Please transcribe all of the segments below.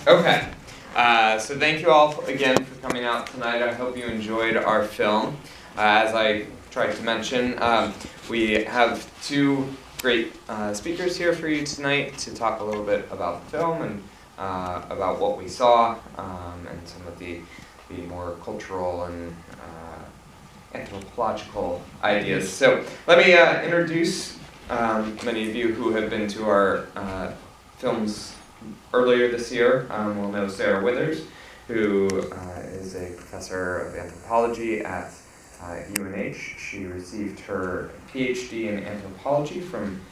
Okay, so thank you all again for coming out tonight. I hope you enjoyed our film. As I tried to mention, we have two great speakers here for you tonight to talk a little bit about the film and about what we saw and some of the more cultural and anthropological ideas. So let me introduce many of you who have been to our films earlier this year. Will know Sara Withers, who is a professor of anthropology at UNH. She received her PhD in anthropology from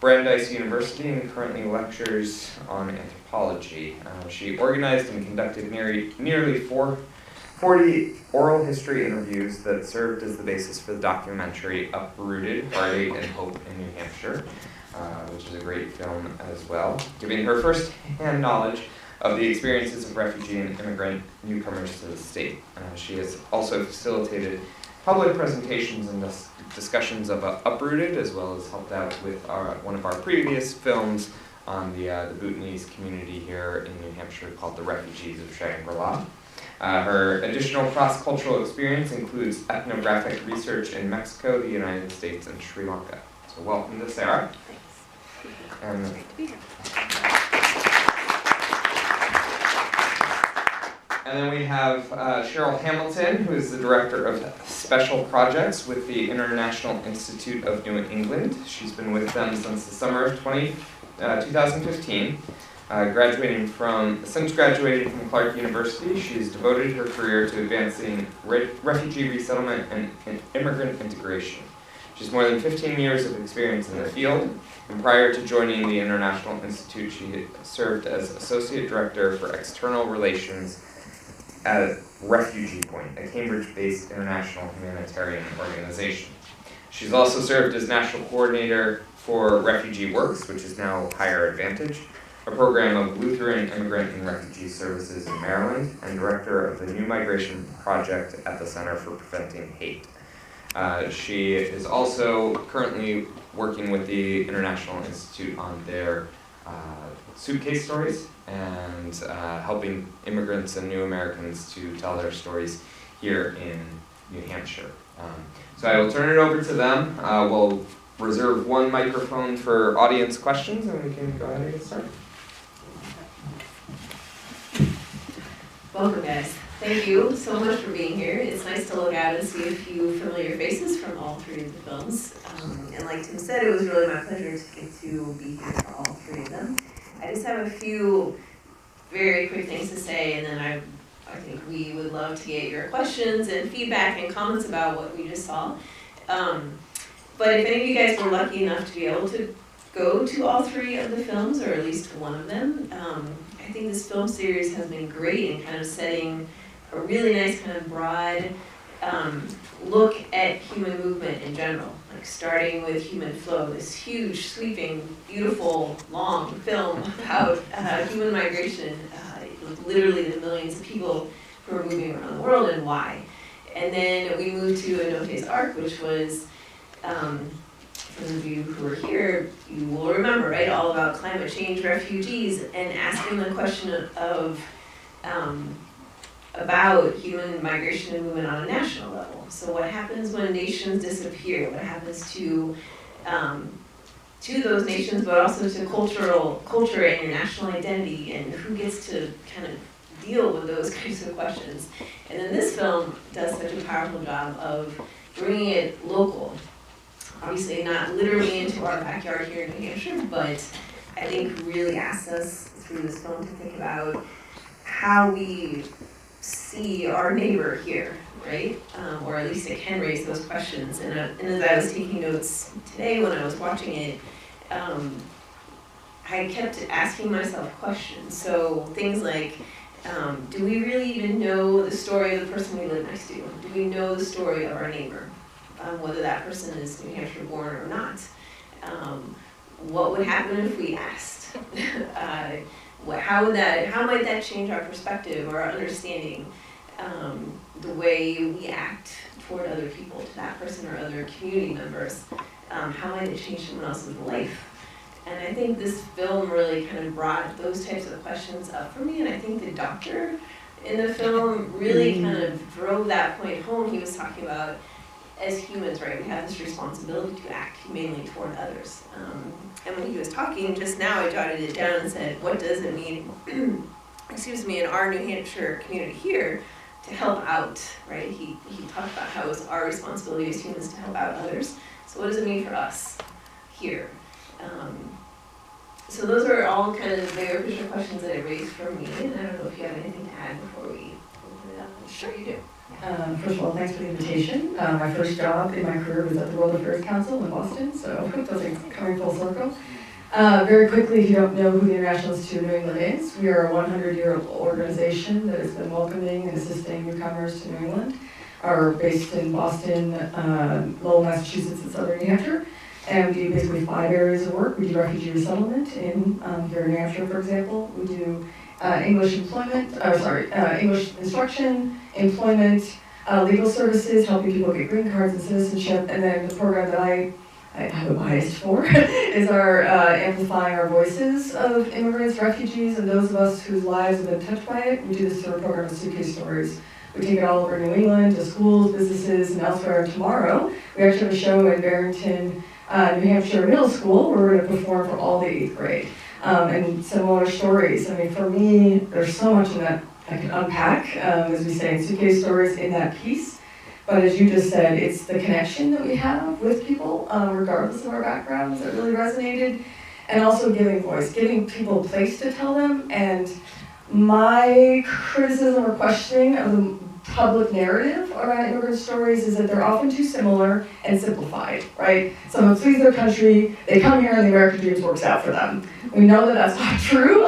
Brandeis University and currently lectures on anthropology. She organized and conducted nearly 40 oral history interviews that served as the basis for the documentary Uprooted, Heartache and Hope in New Hampshire, which is a great film as well, giving her first-hand knowledge of the experiences of refugee and immigrant newcomers to the state. She has also facilitated public presentations and discussions of Uprooted, as well as helped out with one of our previous films on the Bhutanese community here in New Hampshire called The Refugees of Shangri-La. Her additional cross-cultural experience includes ethnographic research in Mexico, the United States, and Sri Lanka. So welcome to Sara. Thanks. Great to be here. And then we have Cheryl Hamilton, who is the Director of Special Projects with the International Institute of New England. She's been with them since the summer of 2015. Since graduating from Clark University, she's devoted her career to advancing refugee resettlement and immigrant integration. She has more than 15 years of experience in the field, and prior to joining the International Institute, she served as Associate Director for External Relations at Refugee Point, a Cambridge-based international humanitarian organization. She's also served as National Coordinator for Refugee Works, which is now Higher Advantage, a program of Lutheran Immigrant and Refugee Services in Maryland, and Director of the New Migration Project at the Center for Preventing Hate. She is also currently working with the International Institute on their suitcase stories and helping immigrants and new Americans to tell their stories here in New Hampshire. So I will turn it over to them. We'll reserve one microphone for audience questions, and we can go ahead and get started. Welcome, guys. Thank you so much for being here. It's nice to look out and see a few familiar faces from all three of the films. And like Tim said, it was really my pleasure to get to be here for all three of them. I just have a few very quick things to say, and then I think we would love to get your questions and feedback and comments about what we just saw. But if any of you guys were lucky enough to be able to go to all three of the films, or at least one of them, I think this film series has been great in kind of setting a really nice kind of broad look at human movement in general, like starting with Human Flow, this huge, sweeping, beautiful, long film about human migration, literally the millions of people who are moving around the world and why. And then we moved to Enote's Arc, which was, for those of you who were here, you will remember, right, all about climate change, refugees, and asking the question of about human migration and movement on a national level. So what happens when nations disappear? What happens to those nations, but also to culture and your national identity, and who gets to kind of deal with those kinds of questions? And then this film does such a powerful job of bringing it local. Obviously not literally into our backyard here in New Hampshire, but I think really asks us through this film to think about how we see our neighbor here, right? Or at least it can raise those questions. And as I was taking notes today when I was watching it, I kept asking myself questions. So things like, do we really even know the story of the person we live next to? Do we know the story of our neighbor? Whether that person is New Hampshire born or not. What would happen if we asked? How might that change our perspective or our understanding, the way we act toward other people, to that person or other community members? How might it change someone else's life? And I think this film really kind of brought those types of questions up for me, and I think the doctor in the film really kind of drove that point home. He was talking about, as humans, right, we have this responsibility to act humanely toward others. And when he was talking just now, I jotted it down and said, what does it mean, excuse me, in our New Hampshire community here to help out, right? He talked about how it's our responsibility as humans to help out others. So what does it mean for us here? So those are all kind of the bigger picture questions that it raised for me, and I don't know if you have anything to add before we open it up. Sure you do. First of all, thanks for the invitation. My first job in my career was at the World Affairs Council in Boston, so those are coming full circle. Very quickly, if you don't know who the International Institute of New England is, we are a 100-year organization that has been welcoming and assisting newcomers to New England. Are based in Boston, Lowell, Massachusetts, and Southern New Hampshire. And we do basically 5 areas of work. We do refugee resettlement in here in New Hampshire, for example. We do English instruction, employment, legal services, helping people get green cards and citizenship. And then the program that I have a bias for is our amplifying our voices of immigrants, refugees, and those of us whose lives have been touched by it. We do this through a program of Suitcase Stories. We take it all over New England to schools, businesses, and elsewhere. And tomorrow, we actually have a show in Barrington, New Hampshire Middle School, where we're going to perform for all the 8th grade. And similar stories. I mean, for me, there's so much in that I can unpack, as we say in Suitcase Stories, in that piece. But as you just said, it's the connection that we have with people, regardless of our backgrounds, that really resonated. And also giving voice, giving people a place to tell them. And my criticism or questioning of the public narrative around immigrant stories is that they're often too similar and simplified, right? Someone flees their country, they come here and the American dream works out for them. We know that that's not true,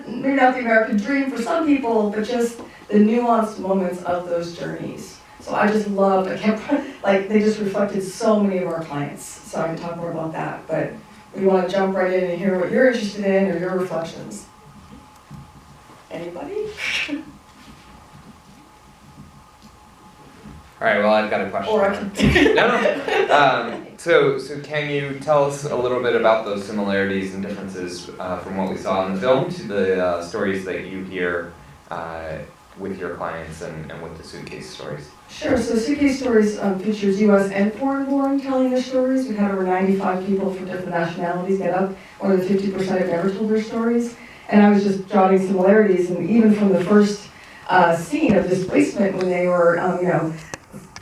maybe not the American dream for some people, but just the nuanced moments of those journeys. So I just loved, they just reflected so many of our clients. So I can talk more about that, but we want to jump right in and hear what you're interested in or your reflections. Anybody? All right, well, I've got a question. Or I can. No. So can you tell us a little bit about those similarities and differences from what we saw in the film to the stories that you hear with your clients and with the Suitcase Stories? Sure, so Suitcase Stories features U.S. and foreign-born telling their stories. We've had over 95 people from different nationalities get up. More than 50% have never told their stories. And I was just jotting similarities, and even from the first scene of displacement when they were,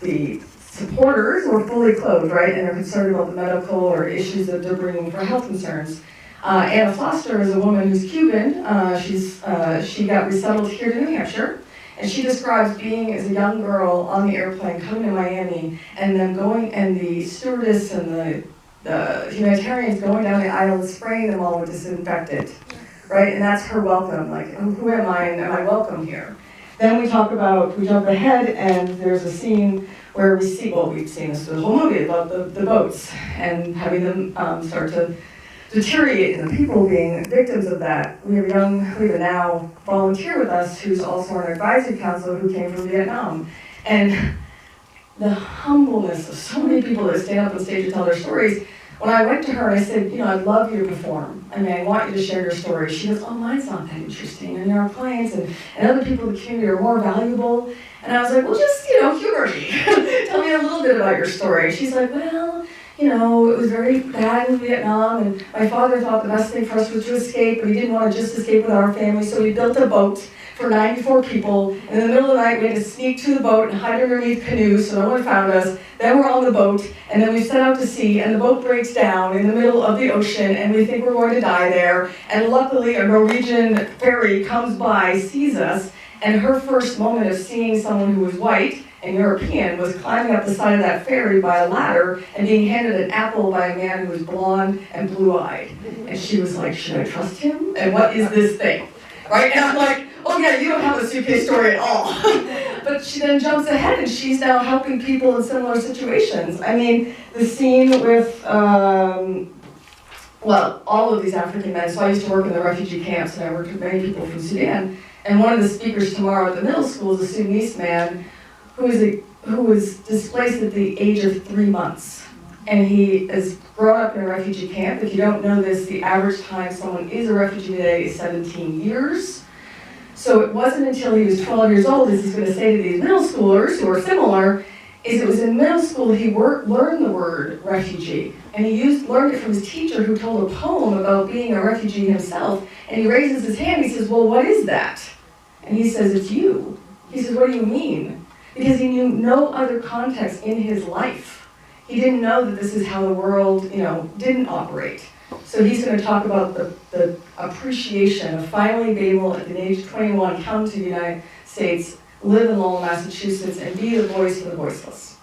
the supporters were fully clothed, right, and they're concerned about the medical or issues that they're bringing for health concerns. Anna Foster is a woman who's Cuban. She got resettled here to New Hampshire, and she describes being as a young girl on the airplane coming to Miami, and then going, and the stewardess and the humanitarians going down the aisle and spraying them all with disinfectant, right? And that's her welcome. Like, who am I? And am I welcome here? Then we jump ahead, and there's a scene where we see, well, we've seen this through the whole movie about the boats and having them start to deteriorate and the people being victims of that. We have a now volunteer with us who's also on our advisory council who came from Vietnam. And the humbleness of so many people that stand up on stage and tell their stories. When I went to her and I said, I'd love you to perform. I mean, I want you to share your story. She goes, oh, mine's not that interesting. And our clients and other people in the community are more valuable. And I was like, well, just, humor me. Tell me a little bit about your story. She's like, well, it was very bad in Vietnam. And my father thought the best thing for us was to escape, but he didn't want to just escape with our family. So we built a boat for 94 people. And in the middle of the night, we had to sneak to the boat and hide underneath canoes so no one found us. Then we're on the boat, and then we set out to sea, and the boat breaks down in the middle of the ocean, and we think we're going to die there. And luckily, a Norwegian ferry comes by, sees us, and her first moment of seeing someone who was white and European was climbing up the side of that ferry by a ladder and being handed an apple by a man who was blonde and blue-eyed. And she was like, should I trust him? And what is this thing? Right? And I'm like, oh yeah, you don't have a Suitcase Story at all. But she then jumps ahead and she's now helping people in similar situations. I mean, the scene with, all of these African men. So I used to work in the refugee camps and I worked with many people from Sudan. And one of the speakers tomorrow at the middle school is a Sudanese man who was displaced at the age of 3 months. and he is grown up in a refugee camp. If you don't know this, the average time someone is a refugee today is 17 years. So it wasn't until he was 12 years old, as he's going to say to these middle schoolers who are similar, is it was in middle school he learned the word refugee. And he learned it from his teacher who told a poem about being a refugee himself. And he raises his hand, he says, well, what is that? And he says, it's you. He says, what do you mean? Because he knew no other context in his life. He didn't know that this is how the world, didn't operate. So he's going to talk about the appreciation of finally being able, at the age of 21, come to the United States, live in Lowell, Massachusetts, and be the voice for the voiceless.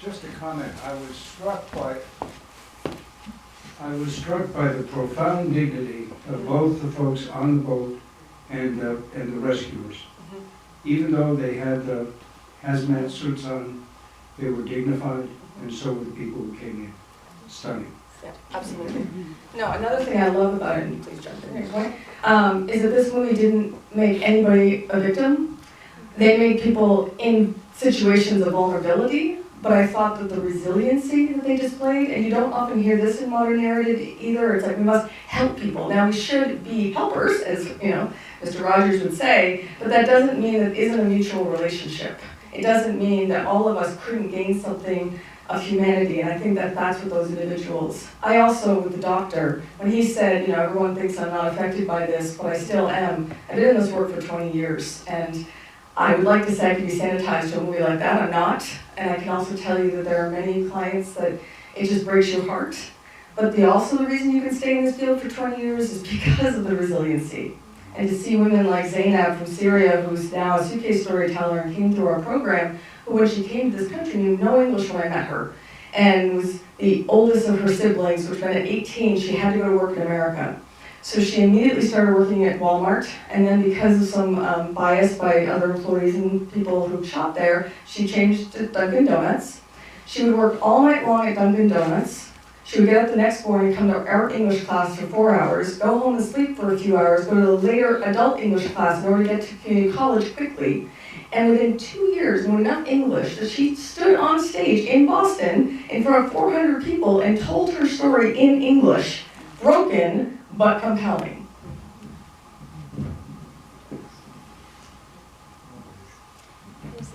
Just a comment. I was struck by the profound dignity of both the folks on the boat and the rescuers. Even though they had the hazmat suits on, they were dignified, and so were the people who came in. Stunning. Yeah, absolutely. No, another thing I love about it, and please jump in here, is that this movie didn't make anybody a victim. They made people in situations of vulnerability, but I thought that the resiliency that they displayed, and you don't often hear this in modern narrative either, it's like we must help people. Now we should be helpers, as Mr. Rogers would say, but that doesn't mean that it isn't a mutual relationship. It doesn't mean that all of us couldn't gain something of humanity, and I think that that's what those individuals. I also, with the doctor, when he said, everyone thinks I'm not affected by this, but I still am. I've been in this work for 20 years, and I would like to say I could be sanitized to a movie like that. I'm not, and I can also tell you that there are many clients that it just breaks your heart. But the reason you can stay in this field for 20 years is because of the resiliency. And to see women like Zainab from Syria, who's now a suitcase storyteller and came through our program, who when she came to this country knew no English when I met her, and was the oldest of her siblings, which meant at 18 she had to go to work in America. So she immediately started working at Walmart, and then because of some bias by other employees and people who shop there, she changed to Dunkin' Donuts. She would work all night long at Dunkin' Donuts. She would get up the next morning, come to our English class for 4 hours, go home and sleep for a few hours, go to the later adult English class in order to get to community college quickly. And within 2 years, knew enough English that she stood on stage in Boston in front of 400 people and told her story in English, broken but compelling.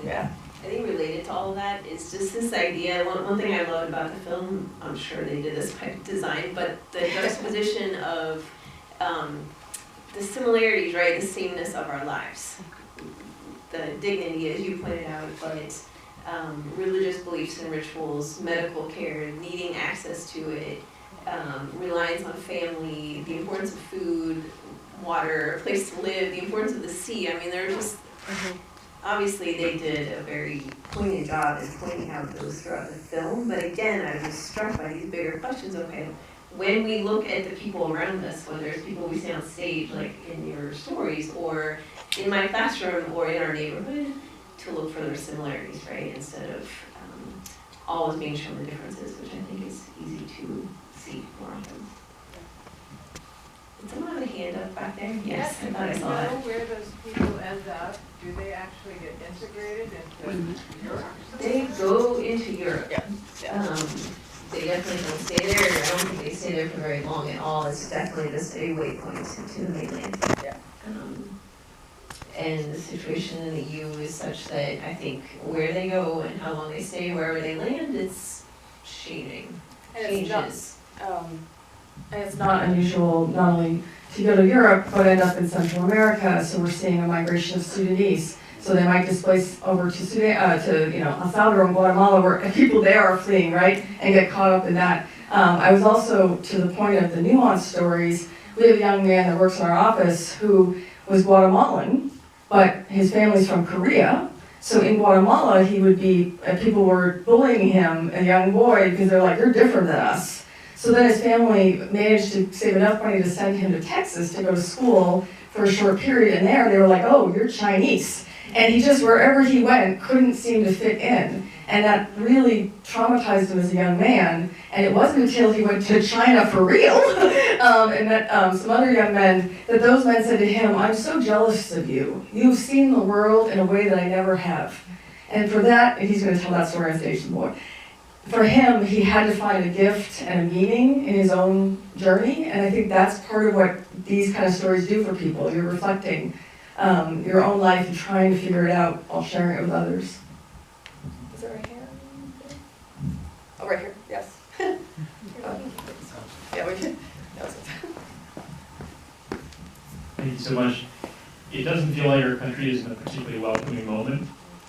Yeah. I think related to all of that is just this idea, one thing I loved about the film, I'm sure they did this by design, but the juxtaposition of the similarities, right, the sameness of our lives. The dignity, as you pointed out, but religious beliefs and rituals, medical care, needing access to it, reliance on family, the importance of food, water, a place to live, the importance of the sea. I mean, they're just, obviously they did a very poignant job in pointing out those throughout the film, but again, I was struck by these bigger questions. Okay, when we look at the people around us, whether it's people we see on stage, like in your stories, or in my classroom, or in our neighborhood, to look for their similarities, right, instead of always being shown the differences, which I think is easy to see more often. Did someone have a hand up back there? Yes, I thought I saw that. Do you know where those people end up? Do they actually get integrated into Europe? They go into Europe. Yeah. They definitely don't stay there. I don't think they stay there for very long at all. It's definitely just a waypoint to the mainland. Yeah. And the situation in the EU is such that I think where they go and how long they stay, wherever they land, it's changing. Changes. And it's not unusual not only to go to Europe, but end up in Central America. So we're seeing a migration of Sudanese. So they might displace over to Sudan, to El Salvador and Guatemala, where people there are fleeing, right, and get caught up in that. I was also, to the point of the nuanced stories, we have a young man that works in our office who was Guatemalan, but his family's from Korea. So in Guatemala, he would be, people were bullying him, a young boy, because they're like, you're different than us. So then his family managed to save enough money to send him to Texas to go to school for a short period, and there they were like, oh, you're Chinese. And he just, wherever he went, couldn't seem to fit in. And that really traumatized him as a young man. And it wasn't until he went to China for real and met some other young men that those men said to him, I'm so jealous of you. You've seen the world in a way that I never have. And for that, and he's going to tell that story on stage more. For him, he had to find a gift and a meaning in his own journey. And I think that's part of what these kind of stories do for people. You're reflecting your own life and trying to figure it out while sharing it with others. Is it right here? Oh, right here, yes. Yeah, we can. Thank you so much. It doesn't feel like our country is in a particularly welcoming moment.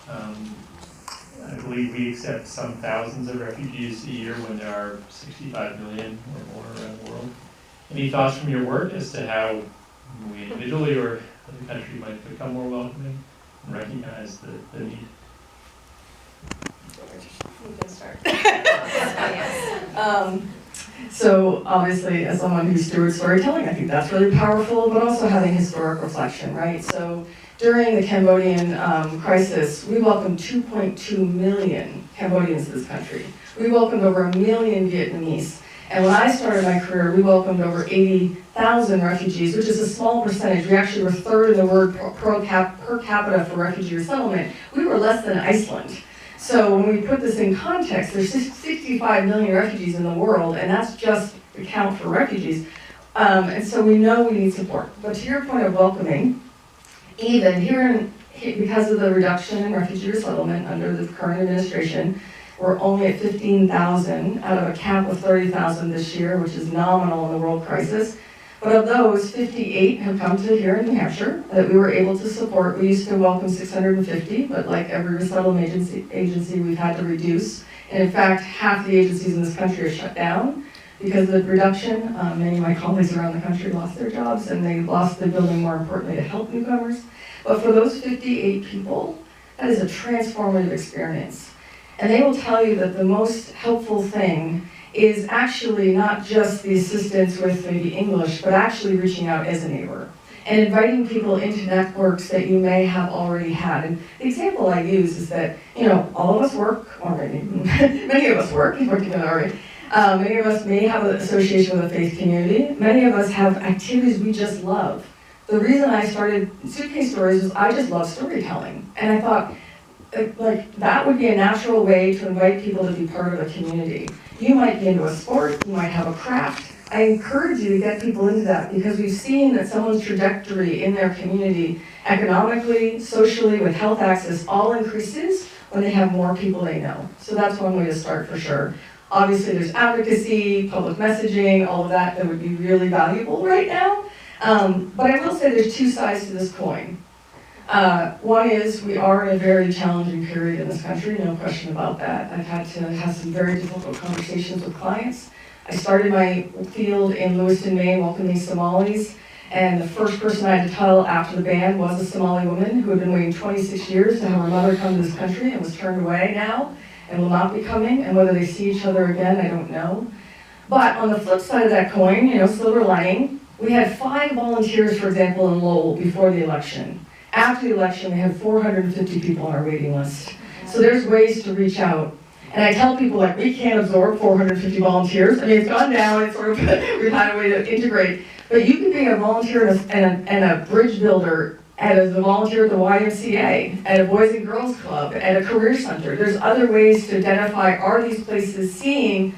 I believe we accept some thousands of refugees a year when there are 65 million or more around the world. Any thoughts from your work as to how we individually or the country might become more welcoming and recognize the need? You can start. So obviously, as someone who stewards storytelling, I think that's really powerful, but also having historic reflection, right? So during the Cambodian crisis, we welcomed 2.2 million Cambodians to this country. We welcomed over 1 million Vietnamese. And when I started my career, we welcomed over 80,000 refugees, which is a small percentage. We actually were third in the world per capita for refugee resettlement. We were less than Iceland. So when we put this in context, there's 65 million refugees in the world, and that's just the count for refugees. And so we know we need support. But to your point of welcoming, even because of the reduction in refugee resettlement under the current administration, we're only at 15,000 out of a cap of 30,000 this year, which is nominal in the world crisis. But of those, 58 have come to here in New Hampshire that we were able to support. We used to welcome 650, but like every resettlement agency we've had to reduce. And in fact, half the agencies in this country are shut down because of the reduction. Many of my colleagues around the country lost their jobs, and they lost the ability, more importantly, to help newcomers. But for those 58 people, that is a transformative experience. And they will tell you that the most helpful thing is actually not just the assistance with maybe English, but actually reaching out as a neighbor and inviting people into networks that you may have already had. And the example I use is that, all of us work, or maybe many of us work, you've worked together already. Many of us may have an association with a faith community. Many of us have activities we just love. The reason I started Suitcase Stories was I just love storytelling. And I thought, that would be a natural way to invite people to be part of a community. You might be into a sport, you might have a craft. I encourage you to get people into that because we've seen that someone's trajectory in their community, economically, socially, with health access, all increases when they have more people they know. So that's one way to start for sure. Obviously there's advocacy, public messaging, all of that would be really valuable right now. But I will say there's two sides to this coin. One is we are in a very challenging period in this country, no question about that. I've had to have some very difficult conversations with clients. I started my field in Lewiston, Maine, welcoming Somalis, and the first person I had to tell after the ban was a Somali woman who had been waiting 26 years to have her mother come to this country and was turned away now and will not be coming, and whether they see each other again, I don't know. But on the flip side of that coin, silver lining, we had 5 volunteers, for example, in Lowell before the election. After the election, we had 450 people on our waiting list. So there's ways to reach out. And I tell people, we can't absorb 450 volunteers. I mean, it's gone down, it's sort of, we've had a way to integrate. But you can be a volunteer and a bridge builder, as a volunteer at the YMCA, at a Boys and Girls Club, at a career center. There's other ways to identify, are these places seeing